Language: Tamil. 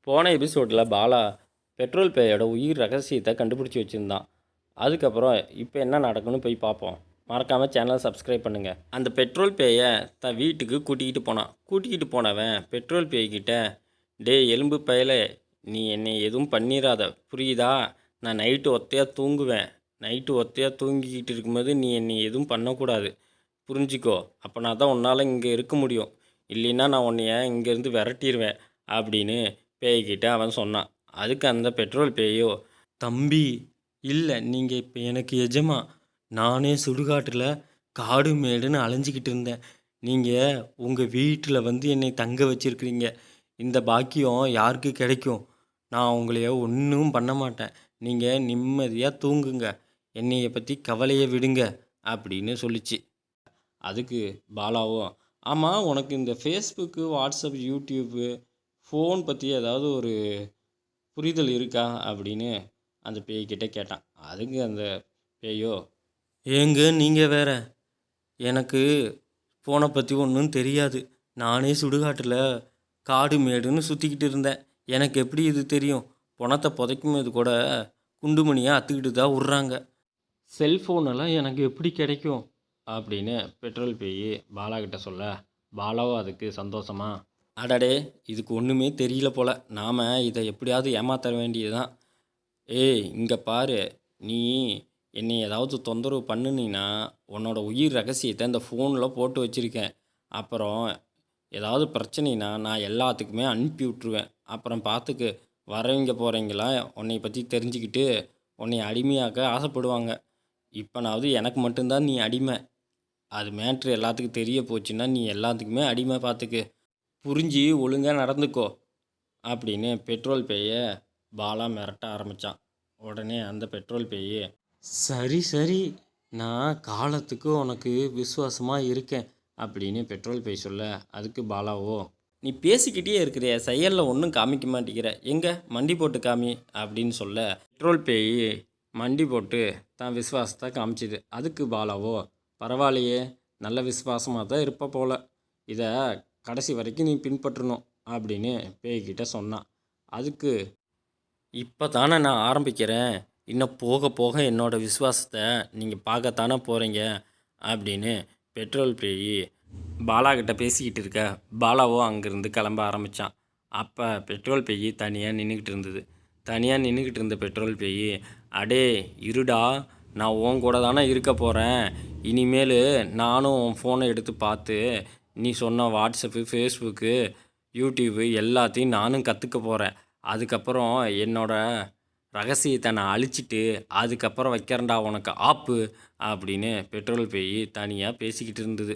போன எபிசோடில் பாலா பெட்ரோல் பேயோட உயிர் ரகசியத்தை கண்டுபிடிச்சி வச்சுருந்தான். அதுக்கப்புறம் இப்போ என்ன நடக்குன்னு போய் பார்ப்போம். மறக்காமல் சேனலை சப்ஸ்கிரைப் பண்ணுங்கள். அந்த பெட்ரோல் பேயை தன் வீட்டுக்கு கூட்டிக்கிட்டு போனவன் பெட்ரோல் பேய்கிட்ட, டே எலும்பு பயலே, நீ என்னை எதுவும் பண்ணிடாத புரியுதா? நான் நைட்டு ஒத்தையாக தூங்குவேன். நைட்டு ஒத்தையாக தூங்கிக்கிட்டு இருக்கும்போது நீ என்னை எதுவும் பண்ணக்கூடாது, புரிஞ்சிக்கோ. அப்போனா தான் உன்னால் இங்கே இருக்க முடியும். இல்லைன்னா நான் உன்னைய இங்கேருந்து விரட்டிடுவேன் அப்படின்னு பேய்கிட்ட அவன் சொன்னான். அதுக்கு அந்த பெட்ரோல் பேயோ, தம்பி இல்லை, நீங்கள் இப்போ எனக்கு எஜமா. நானே சுடுகாட்டில் காடு மேடுன்னு அலைஞ்சிக்கிட்டு இருந்தேன். நீங்கள் உங்கள் வீட்டில் வந்து என்னை தங்க வச்சுருக்கிறீங்க. இந்த பாக்கியம் யாருக்கு கிடைக்கும்? நான் உங்களைய ஒன்றும் பண்ண மாட்டேன். நீங்கள் நிம்மதியாக தூங்குங்க, என்னைய பற்றி கவலையை விடுங்க அப்படின்னு சொல்லிச்சு. அதுக்கு பாலாவும், ஆமாம், உனக்கு இந்த ஃபேஸ்புக்கு, வாட்ஸ்அப், யூடியூப்பு, ஃபோன் பற்றி ஏதாவது ஒரு புரிதல் இருக்கா அப்படின்னு அந்த பேய்கிட்ட கேட்டான். அதுக்கு அந்த பேயோ, ஏங்க நீங்கள் வேற, எனக்கு ஃபோனை பற்றி ஒன்றும் தெரியாது. நானே சுடுகாட்டில் காடு மேடுன்னு சுற்றிக்கிட்டு இருந்தேன். எனக்கு எப்படி இது தெரியும்? பணத்தை புதைக்கும் போது கூட குண்டுமணியாக அத்துக்கிட்டு தான் விட்றாங்க. செல்ஃபோனெல்லாம் எனக்கு எப்படி கிடைக்கும் அப்படின்னு பெட்ரோல் பேய் பாலாக்கிட்ட சொல்ல, பாலாவும் அதுக்கு சந்தோஷமா, அடடே, இதுக்கு ஒன்றுமே தெரியல போல், நாம் இதை எப்படியாவது ஏமாற்ற வேண்டியது தான். ஏய் இங்கே பாரு, நீ என்னை ஏதாவது தொந்தரவு பண்ணுனீன்னா உன்னோட உயிர் ரகசியத்தை இந்த ஃபோனில் போட்டு வச்சுருக்கேன். அப்புறம் ஏதாவது பிரச்சனைனா நான் எல்லாத்துக்குமே அனுப்பி விட்ருவேன். அப்புறம் பார்த்துக்கு, வரவங்க போகிறவங்களாம் உன்னை பற்றி தெரிஞ்சுக்கிட்டு உன்னை அடிமையாக்க ஆசைப்படுவாங்க. இப்போனாவது எனக்கு மட்டும்தான் நீ அடிமை. அது மேட்ரு எல்லாத்துக்கும் தெரிய போச்சுன்னா நீ எல்லாத்துக்குமே அடிமை, பார்த்துக்கு, புரிஞ்சு ஒழுங்காக நடந்துக்கோ அப்படின்னு பெட்ரோல் பேயை பாலா மிரட்ட ஆரம்பித்தான். உடனே அந்த பெட்ரோல் பேய், சரி சரி, நான் காலத்துக்கு உனக்கு விசுவாசமாக இருக்கேன் அப்படின்னு பெட்ரோல் பேய் சொல்ல, அதுக்கு பாலாவோ, நீ பேசிக்கிட்டே இருக்கிற, செயலில் ஒன்றும் காமிக்க மாட்டேங்கிற, எங்கே மண்டி போட்டு காமி அப்படின்னு சொல்ல, பெட்ரோல் பேய் மண்டி போட்டு தான் விசுவாசத்தை காமிச்சிது. அதுக்கு பாலாவோ, பரவாயில்லையே, நல்ல விசுவாசமாக தான் இருப்ப போல், இதை கடைசி வரைக்கும் நீ பின்பற்றணும் அப்படின்னு பேய்கிட்ட சொன்னான். அதுக்கு, இப்போ தானே நான் ஆரம்பிக்கிறேன், இன்னும் போக போக என்னோடய விசுவாசத்தை நீங்கள் பார்க்கத்தானே போகிறீங்க அப்படின்னு பெட்ரோல் பேய் பாலாக்கிட்ட பேசிக்கிட்டு இருக்க. பாலாவோ அங்கேருந்து கிளம்ப ஆரம்பித்தான். அப்போ பெட்ரோல் பேய் தனியாக நின்றுக்கிட்டு இருந்த பெட்ரோல் பேய், அடே இருடா, நான் உன் கூட தானே இருக்க போகிறேன். இனிமேல் நானும் உன் ஃபோனை எடுத்து பார்த்து நீ சொன்ன வாட்ஸ்அப்பு, ஃபேஸ்புக்கு, யூடியூப்பு எல்லாத்தையும் நானும் கற்றுக்க போகிறேன். அதுக்கப்புறம் என்னோடய ரகசியத்தை நான் அழிச்சிட்டு அதுக்கப்புறம் வைக்கிறேன்டா உனக்கு ஆப்பு அப்படின்னு பெட்ரோல் பேய் தனியாக பேசிக்கிட்டு இருந்தது.